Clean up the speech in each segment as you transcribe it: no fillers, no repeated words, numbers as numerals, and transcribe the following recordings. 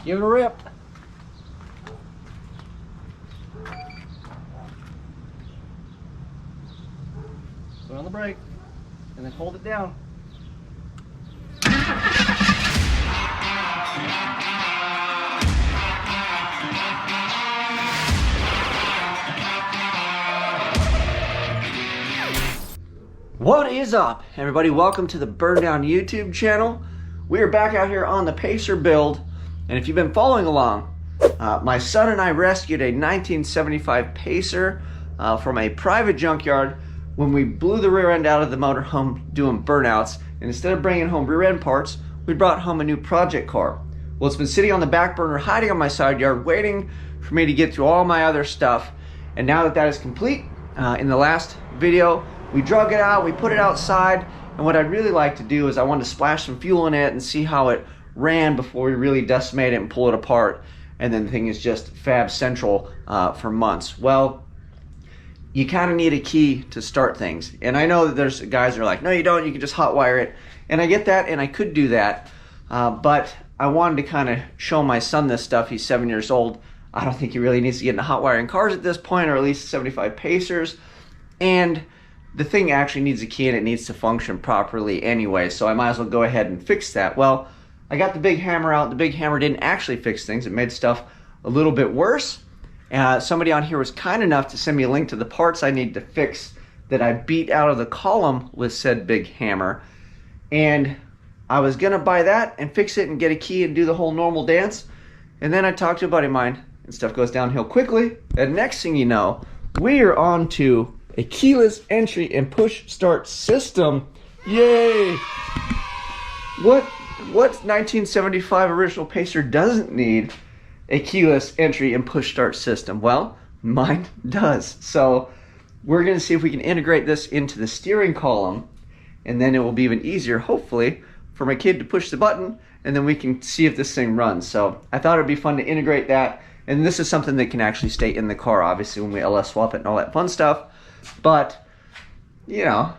Give it a rip. Put on the brake and then hold it down. What is up, everybody? Welcome to the Burndown YouTube channel. We are back out here on the Pacer build, and if you've been following along, my son and I rescued a 1975 Pacer from a private junkyard when we blew the rear end out of the motorhome doing burnouts, and instead of bringing home rear end parts, we brought home a new project car. Well, it's been sitting on the back burner, hiding on my side yard, waiting for me to get through all my other stuff, and now that that is complete, in the last video, we drug it out, we put it outside, and what I'd really like to do is I wanted to splash some fuel in it and see how it ran before we really decimate it and pull it apart, and then the thing is just fab central for months. Well, you kind of need a key to start things, and I know that there's guys that are like, no you don't, you can just hot wire it, and I get that, and I could do that, but I wanted to kind of show my son this stuff. He's 7 years old. I don't think he really needs to get into hot wiring cars at this point, or at least 75 Pacers, and the thing actually needs a key and it needs to function properly anyway, so I might as well go ahead and fix that. Well, I got the big hammer out. The big hammer didn't actually fix things. It made stuff a little bit worse. Somebody on here was kind enough to send me a link to the parts I need to fix that I beat out of the column with said big hammer. And I was gonna buy that and fix it and get a key and do the whole normal dance. And then I talked to a buddy of mine and stuff goes downhill quickly. And next thing you know, we are on to a keyless entry and push start system. Yay! What 1975 original Pacer doesn't need a keyless entry and push start system? Well, mine does. So we're gonna see if we can integrate this into the steering column, and then it will be even easier, hopefully, for my kid to push the button, and then we can see if this thing runs. So I thought it'd be fun to integrate that, and this is something that can actually stay in the car, obviously, when we LS swap it and all that fun stuff. But, you know,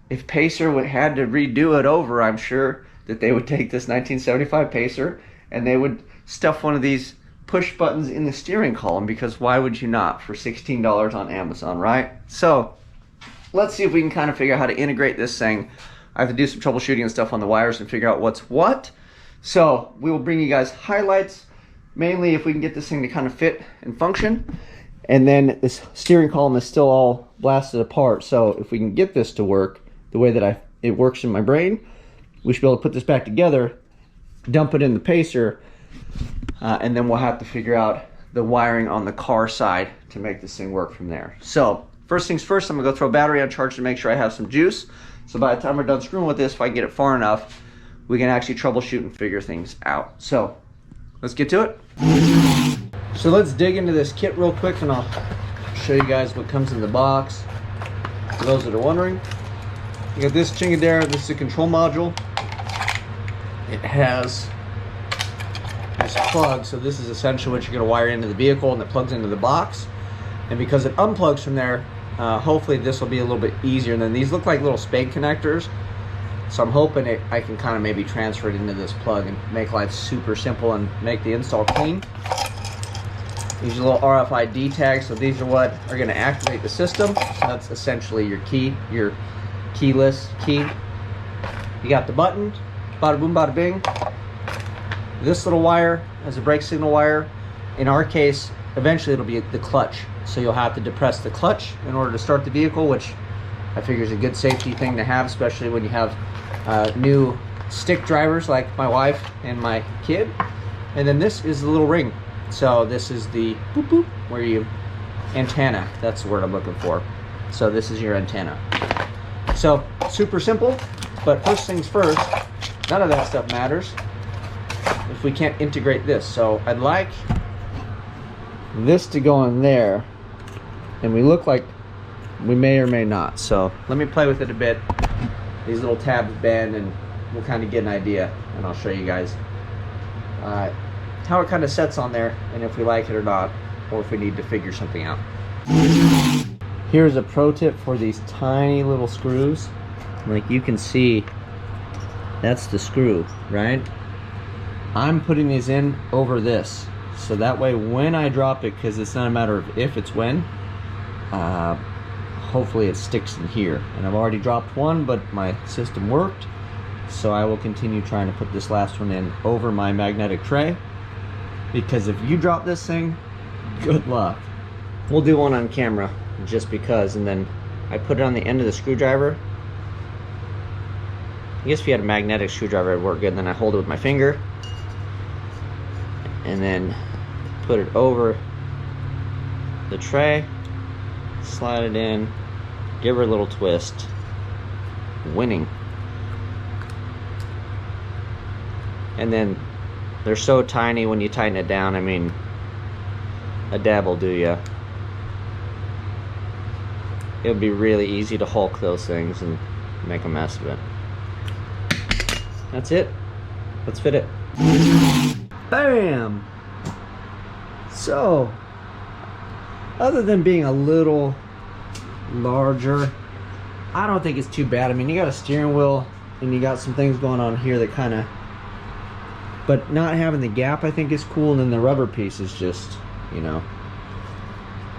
if Pacer had to redo it over, I'm sure that they would take this 1975 Pacer and they would stuff one of these push buttons in the steering column, because why would you not, for $16 on Amazon, right? So let's see if we can kind of figure out how to integrate this thing. I have to do some troubleshooting and stuff on the wires and figure out what's what. So we will bring you guys highlights, mainly if we can get this thing to kind of fit and function. And then this steering column is still all blasted apart, so if we can get this to work the way that it works in my brain, we should be able to put this back together, dump it in the Pacer, and then we'll have to figure out the wiring on the car side to make this thing work from there. So first things first, I'm gonna go throw a battery on charge to make sure I have some juice, so by the time we're done screwing with this, if I get it far enough, we can actually troubleshoot and figure things out. So let's get to it. So let's dig into this kit real quick, and I'll show you guys what comes in the box. For those that are wondering, you got this chingadera. This is a control module. It has this plug, so this is essentially what you're going to wire into the vehicle, and it plugs into the box. And because it unplugs from there, hopefully this will be a little bit easier. And then these look like little spade connectors, so I'm hoping I can kind of maybe transfer it into this plug and make life super simple and make the install clean. These are little RFID tags, so these are what are going to activate the system. So that's essentially your key, your keyless key. You got the button, bada boom, bada bing. This little wire has a brake signal wire. In our case, eventually it'll be the clutch. So you'll have to depress the clutch in order to start the vehicle, which I figure is a good safety thing to have, especially when you have new stick drivers like my wife and my kid. And then this is the little ring. So this is the boop boop, where you, antenna, that's the word I'm looking for. So this is your antenna. So super simple, but first things first, none of that stuff matters if we can't integrate this. So I'd like this to go in there, and we look like we may or may not. So let me play with it a bit. These little tabs bend, and we'll kind of get an idea, and I'll show you guys how it kind of sets on there, and if we like it or not, or if we need to figure something out. Here's a pro tip for these tiny little screws. Like you can see, that's the screw, right? I'm putting these in over this. So that way when I drop it, because it's not a matter of if, it's when, hopefully it sticks in here. And I've already dropped one, but my system worked. So I will continue trying to put this last one in over my magnetic tray. Because if you drop this thing, good luck. We'll do one on camera just because, and then I put it on the end of the screwdriver. I guess if you had a magnetic screwdriver it'd work good. And then I hold it with my finger and then put it over the tray, slide it in, give her a little twist. Winning. And then they're so tiny when you tighten it down. I mean, a dab will do ya. It would be really easy to Hulk those things and make a mess of it. That's it. Let's fit it. Bam! So, other than being a little larger, I don't think it's too bad. I mean, you got a steering wheel and you got some things going on here that kind of, but not having the gap I think is cool, and then the rubber piece is just, you know,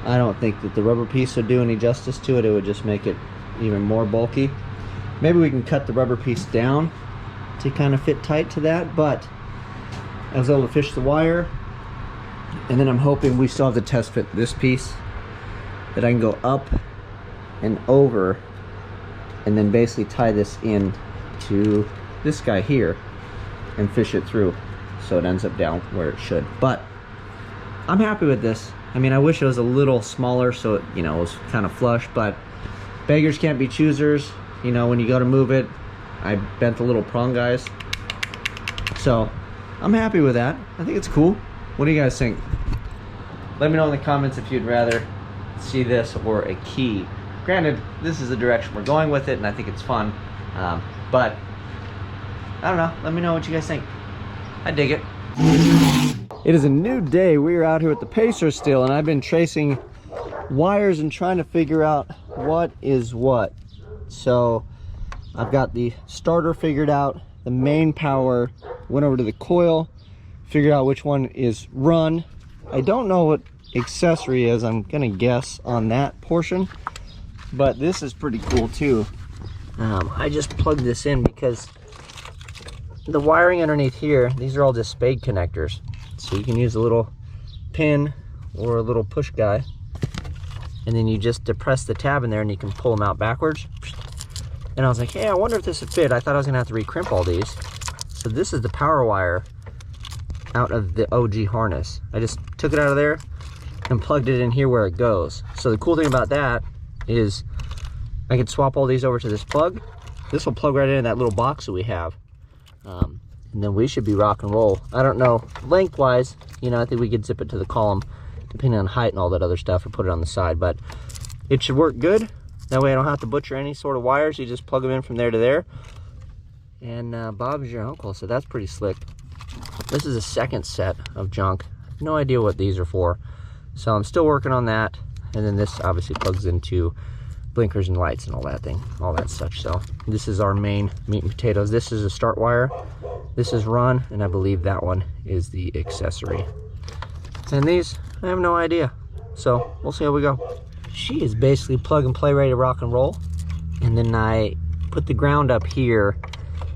I don't think that the rubber piece would do any justice to it. It would just make it even more bulky. Maybe we can cut the rubber piece down to kind of fit tight to that, but I was able to fish the wire, and then I'm hoping we still have to test fit this piece, that I can go up and over and then basically tie this in to this guy here and fish it through so it ends up down where it should. But I'm happy with this. I mean, I wish it was a little smaller so it, you know, was kind of flush, but beggars can't be choosers. You know, when you go to move it, I bent the little prong guys. So I'm happy with that. I think it's cool. What do you guys think? Let me know in the comments if you'd rather see this or a key. Granted, this is the direction we're going with it, and I think it's fun. But I don't know. Let me know what you guys think. I dig it. It is a new day. We are out here with the Pacer still, and I've been tracing wires and trying to figure out what is what. So I've got the starter figured out, the main power, went over to the coil, figured out which one is run. I don't know what accessory is. I'm gonna guess on that portion, but this is pretty cool too. I just plugged this in because the wiring underneath here, these are all just spade connectors. So you can use a little pin or a little push guy, and then you just depress the tab in there and you can pull them out backwards. And I was like, hey, I wonder if this would fit. I thought I was gonna have to recrimp all these. So this is the power wire out of the OG harness. I just took it out of there and plugged it in here where it goes. So the cool thing about that is I can swap all these over to this plug. This will plug right into that little box that we have. And then we should be rock and roll. I don't know, lengthwise, you know, I think we could zip it to the column depending on height and all that other stuff, or put it on the side, but it should work good. That way I don't have to butcher any sort of wires. You just plug them in from there to there. And Bob's your uncle, so that's pretty slick. This is a second set of junk. No idea what these are for. So I'm still working on that. And then this obviously plugs into blinkers and lights and all that thing, all that such. So this is our main meat and potatoes. This is a start wire. This is run, and I believe that one is the accessory. And these, I have no idea. So we'll see how we go. She is basically plug and play, ready to rock and roll. And then I put the ground up here.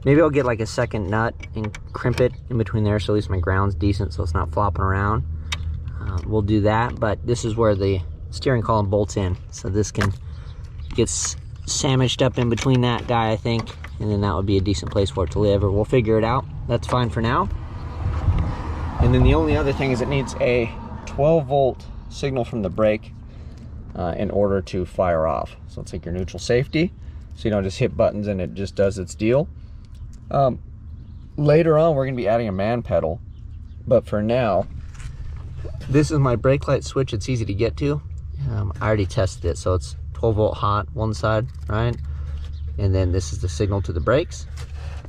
Maybe I'll get like a second nut and crimp it in between there so at least my ground's decent so it's not flopping around. We'll do that, but this is where the steering column bolts in. So this can get sandwiched up in between that guy, I think, and then that would be a decent place for it to live, or we'll figure it out. That's fine for now. And then the only other thing is it needs a 12-volt signal from the brake in order to fire off. So it's like your neutral safety, so you don't just hit buttons and it just does its deal. Later on we're going to be adding a man pedal, but for now this is my brake light switch. It's easy to get to. I already tested it, so it's 12-volt hot one side, right? And then this is the signal to the brakes.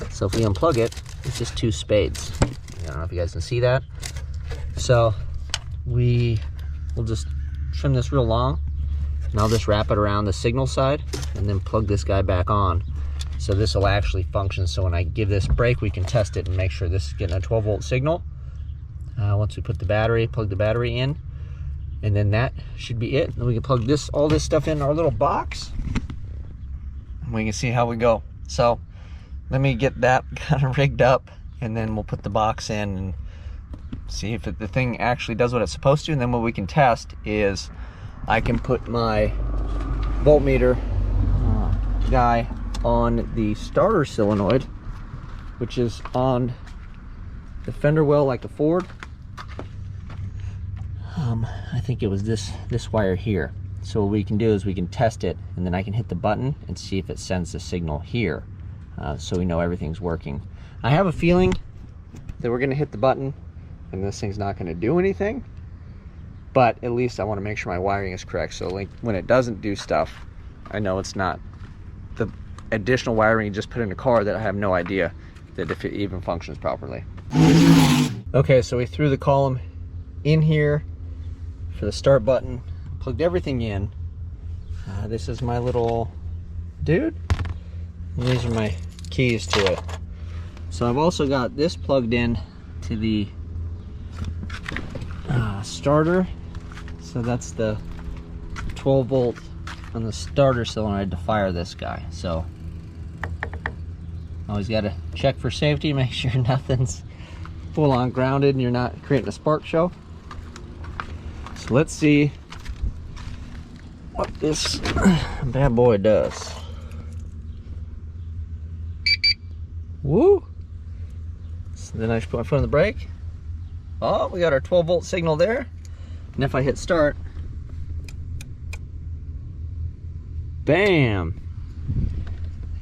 So if we unplug it, it's just two spades. I don't know if you guys can see that. So we'll just trim this real long, and I'll just wrap it around the signal side and then plug this guy back on. So this will actually function. So when I give this brake, we can test it and make sure this is getting a 12-volt signal. Once we put the battery, plug the battery in, and then that should be it. Then we can plug all this stuff in our little box, and we can see how we go. So let me get that kind of rigged up, and then we'll put the box in and see if the thing actually does what it's supposed to. And then what we can test is I can put my voltmeter guy on the starter solenoid, which is on the fender well like a Ford. I think it was this wire here. So what we can do is we can test it, and then I can hit the button and see if it sends the signal here, so we know everything's working. I have a feeling that we're gonna hit the button and this thing's not gonna do anything, but at least I wanna make sure my wiring is correct. So like when it doesn't do stuff, I know it's not the additional wiring you just put in the car that I have no idea that if it even functions properly. Okay, so we threw the column in here for the start button, plugged everything in. This is my little dude, and these are my keys to it. So I've also got this plugged in to the starter. So that's the 12 volt on the starter solenoid to fire this guy. So always got to check for safety, make sure nothing's full on grounded and you're not creating a spark show. So let's see what this bad boy does. Woo! So then I just put my foot on the brake. Oh, we got our 12 volt signal there. And if I hit start, bam!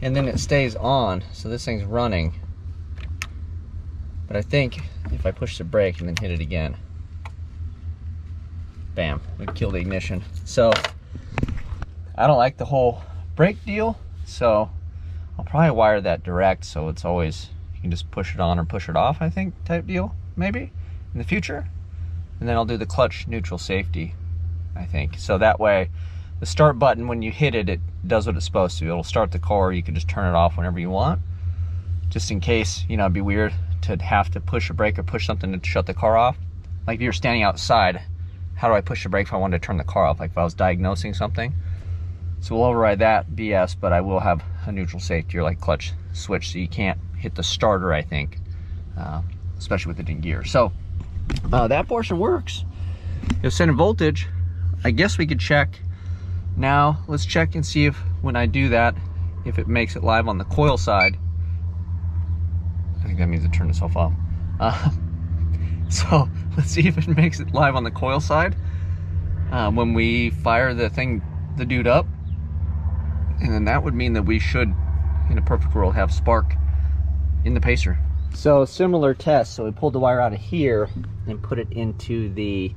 And then it stays on, so this thing's running. But I think if I push the brake and then hit it again, bam, we kill the ignition. So I don't like the whole brake deal, so I'll probably wire that direct, so it's always, you can just push it on or push it off, I think, type deal, maybe, in the future. And then I'll do the clutch neutral safety, I think. So that way, the start button, when you hit it, it does what it's supposed to. It'll start the car, you can just turn it off whenever you want. Just in case, you know, it'd be weird to have to push a brake or push something to shut the car off. Like if you're standing outside, how do I push the brake if I wanted to turn the car off? Like if I was diagnosing something. So we'll override that BS, but I will have a neutral safety or like clutch switch, so you can't hit the starter, I think, especially with it in gear. So that portion works. It's sending voltage. I guess we could check now. Let's check and see if when I do that, if it makes it live on the coil side. I think that means it turned itself off. So let's see if it makes it live on the coil side when we fire the dude up. And then that would mean that we should, in a perfect world, have spark in the pacer. So similar test. So we pulled the wire out of here and put it into the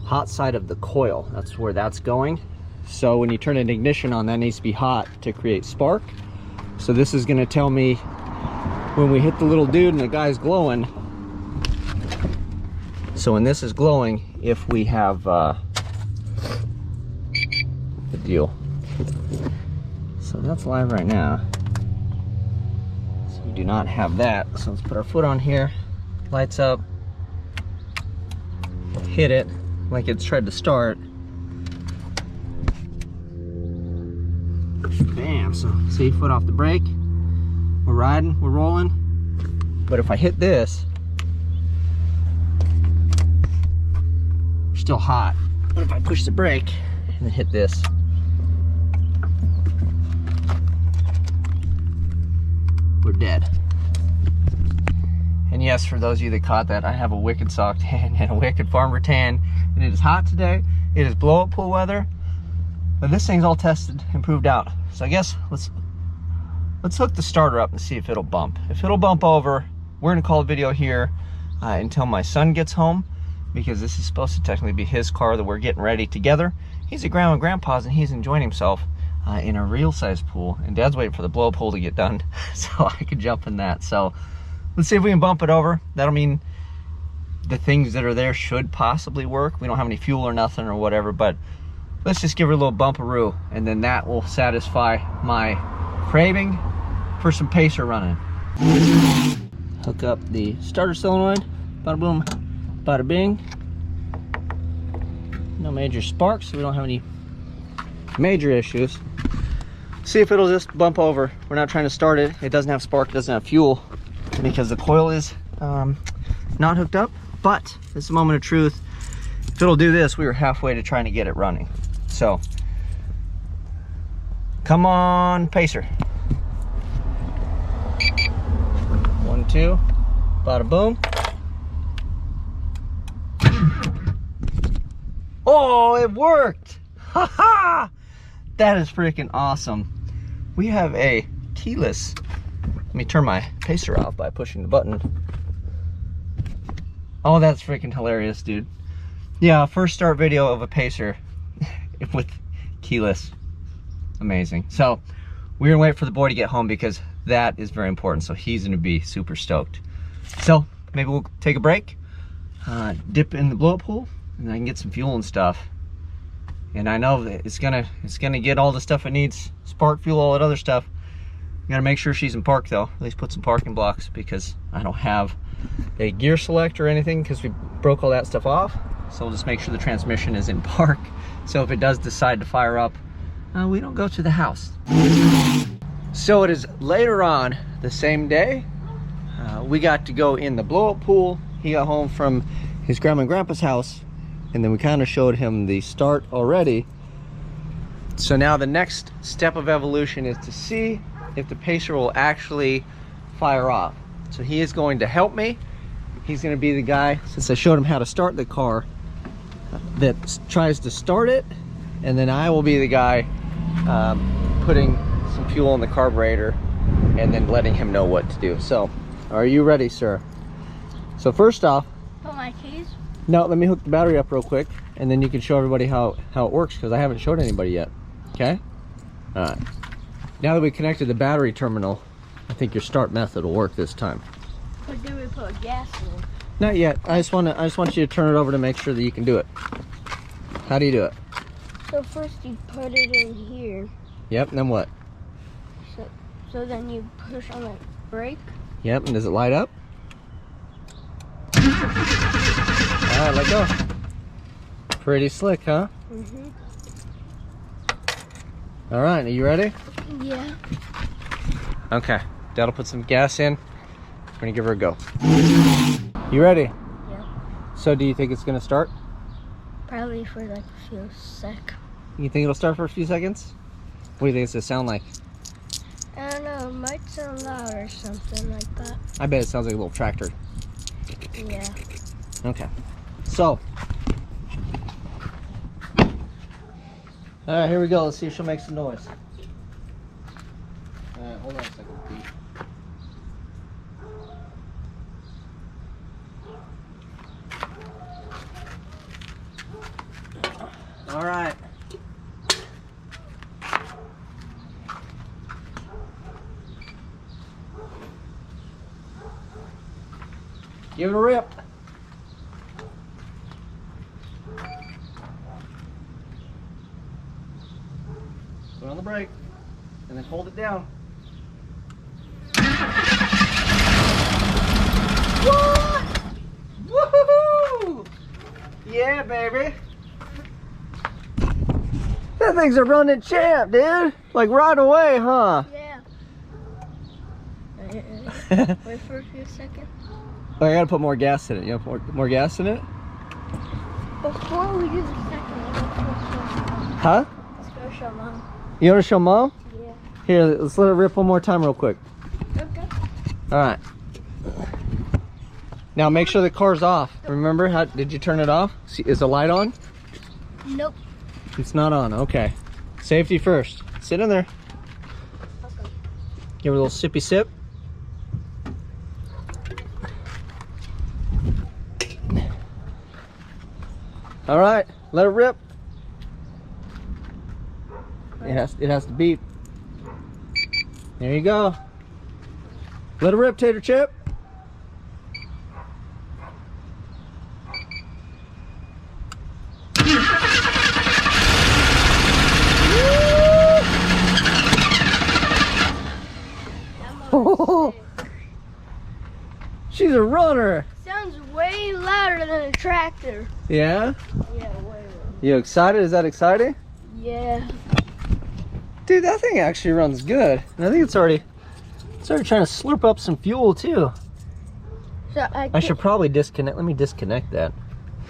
hot side of the coil. That's where that's going. So when you turn an ignition on, that needs to be hot to create spark. So this is going to tell me when we hit the little dude and the guy's glowing. So when this is glowing, if we have the deal. So that's live right now. So we do not have that. So let's put our foot on here, lights up, hit it like it's tried to start. Bam, so see, foot off the brake. We're riding, we're rolling. But if I hit this, we're still hot. But if I push the brake and then hit this, we're dead. And yes, for those of you that caught that, I have a Wicked Sock tan and a Wicked Farmer tan, and it is hot today. It is blow up pool weather, but this thing's all tested and proved out. So I guess let's hook the starter up and see if it'll bump. If it'll bump over, we're gonna call a video here until my son gets home, because this is supposed to technically be his car that we're getting ready together. He's at Grandma and Grandpa's and he's enjoying himself in a real size pool, and Dad's waiting for the blow up pool to get done so I can jump in that. So let's see if we can bump it over. That'll mean the things that are there should possibly work. We don't have any fuel or nothing or whatever, but let's just give her a little bumperoo, and then that will satisfy my craving for some pacer running. Hook up the starter solenoid. Bada boom, bada bing. No major sparks, so we don't have any major issues. See if it'll just bump over. We're not trying to start it. It doesn't have spark, it doesn't have fuel because the coil is not hooked up. But this is a moment of truth. If it'll do this, we were halfway to trying to get it running. So, come on, pacer. 1, 2, bada boom. Oh, it worked! Ha ha! That is freaking awesome. We have a keyless. Let me turn my pacer off by pushing the button. Oh, that's freaking hilarious, dude. Yeah, first start video of a pacer with keyless. Amazing. So we're gonna wait for the boy to get home because that is very important. So he's gonna be super stoked. So maybe we'll take a break, dip in the blow-up pool, and I can get some fuel and stuff. And I know that it's gonna get all the stuff it needs, spark, fuel, all that other stuff. You gotta make sure she's in park though. At least put some parking blocks because I don't have a gear select or anything because we broke all that stuff off. So we'll just make sure the transmission is in park. So if it does decide to fire up, we don't go to the house. So it is later on the same day. We got to go in the blow-up pool. He got home from his grandma and grandpa's house, and then we kind of showed him the start already. So now the next step of evolution is to see if the pacer will actually fire off. So he is going to help me. He's going to be the guy, since I showed him how to start the car, that tries to start it, and then I will be the guy putting some fuel in the carburetor and then letting him know what to do. So, are you ready, sir? So first off, put my keys? No, let me hook the battery up real quick, and then you can show everybody how it works, because I haven't showed anybody yet. Okay? All right. Now that we connected the battery terminal, I think your start method will work this time. But do we put gas in? Not yet. I just want you to turn it over to make sure that you can do it. How do you do it? So first you put it in here. Yep, and then what? So then you push on the brake. Yep, and does it light up? Alright, let go. Pretty slick, huh? Mm-hmm. Alright, are you ready? Yeah. Okay, Dad'll put some gas in. We're gonna give her a go. You ready? Yeah. So do you think it's gonna start? Probably for like a few seconds. You think it'll start for a few seconds? What do you think it's gonna sound like? I don't know, it might sound loud or something like that. I bet it sounds like a little tractor. Yeah. Okay. So. Alright, here we go. Let's see if she'll make some noise. Alright, hold on a second, Pete. Alright. Give it a rip. Put on the brake and then hold it down. What? Woohoo! Yeah, baby. That thing's a running champ, dude. Like right away, huh? Yeah. Wait for a few seconds. Oh, I gotta put more gas in it. You want to put more gas in it? Before we do the second, let's go show Huh? Let's go show Mom. You want to show Mom? Yeah. Here, let's let it rip one more time real quick. Okay. All right. Now make sure the car's off. Remember, how did you turn it off? See, is the light on? Nope. It's not on. Okay. Safety first. Sit in there. Okay. Give it a little sippy sip. All right, let it rip. It has to beep. There you go. Let it rip, Tater Chip. That She's a runner. Sounds way louder than a tractor. Yeah? Yeah, way louder. You excited? Is that exciting? Yeah. Dude, that thing actually runs good. And I think it's already trying to slurp up some fuel too. So I should probably disconnect. Let me disconnect that.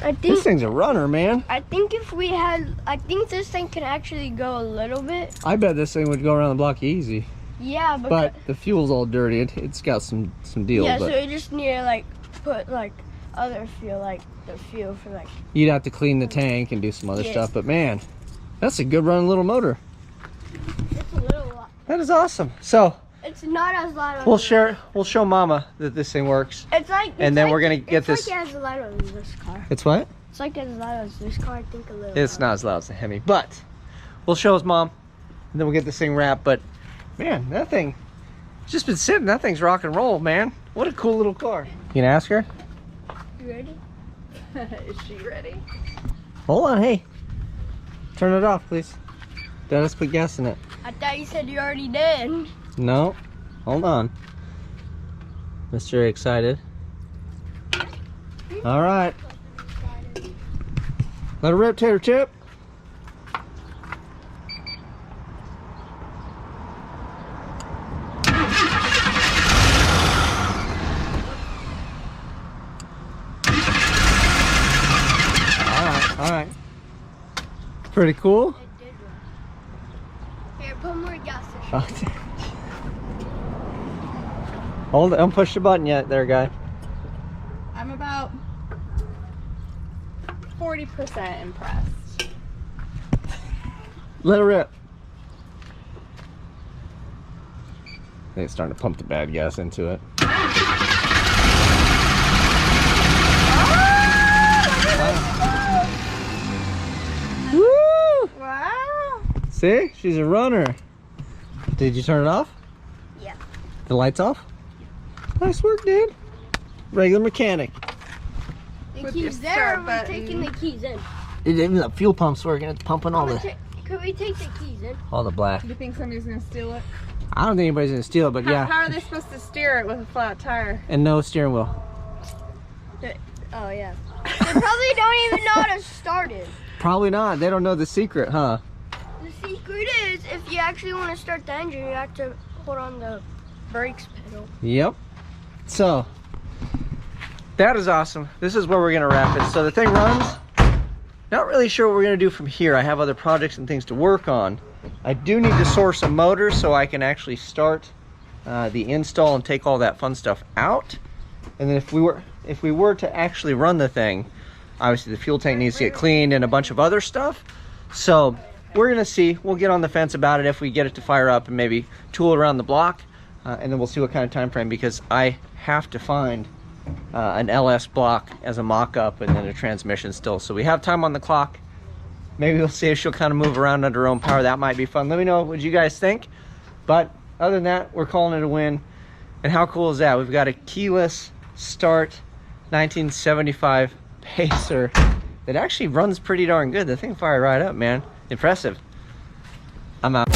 I This think thing's a runner, man. I think if we had, I think this thing can actually go a little bit. I bet this thing would go around the block easy. Yeah, But the fuel's all dirty. It's got some deal. yeah, but so you just need to like put like other fuel, like the fuel for like. you'd have to clean the tank and do some other Yeah. stuff. But man, that's a good running little motor. It's a little loud. That is awesome. So It's not as loud. we'll show Mama that this thing works. It's like. And then we're gonna get it's this. like it has a louder than this car. It's what? It's like as loud as this car. I think a little. It's not as loud as the Hemi, but we'll show his mom, and then we'll get this thing wrapped. But man, that thing, it's just been sitting. That thing's rock and roll, man. What a cool little car. You gonna ask her? You ready? Is she ready? Hold on, hey. Turn it off, please. Dennis, put gas in it. I thought you said you already did. No, hold on. Mr. Excited. All right. Let her rip, Tater Chip. All right. Pretty cool. It did run. Here, put more gas in. Hold it, don't push the button yet there, guy. I'm about 40% impressed. Let her rip. I think it's starting to pump the bad gas into it. Woo! Wow. See? She's a runner. Did you turn it off? Yeah. The lights off? Nice work, dude. Regular mechanic. The With your keys there, start we're button. taking the keys in. Even the fuel pump's working. It's pumping all the Could we take the keys in? all the black. Do you think somebody's gonna steal it? I don't think anybody's gonna steal it, but yeah. How are they supposed to steer it with a flat tire? And no steering wheel. Oh yeah. They probably don't even know how to start it. Probably not. They don't know the secret, huh? The secret is if you actually want to start the engine, you have to hold on the brakes pedal. Yep. So that is awesome. This is where we're gonna wrap it. So the thing runs. Not really sure what we're gonna do from here. I have other projects and things to work on. I do need to source a motor so I can actually start the install and take all that fun stuff out. And then if we were to actually run the thing, obviously the fuel tank needs to get cleaned and a bunch of other stuff. So we're gonna see. We'll get on the fence about it if we get it to fire up and maybe tool it around the block, and then we'll see what kind of time frame, because I have to find an LS block as a mock-up and then a transmission still. So we have time on the clock. Maybe we'll see if she'll kind of move around under her own power. That might be fun. Let me know what you guys think. But other than that, we're calling it a win. And how cool is that? We've got a keyless start 1975 Pacer that actually runs pretty darn good. The thing fired right up, man. Impressive. I'm out.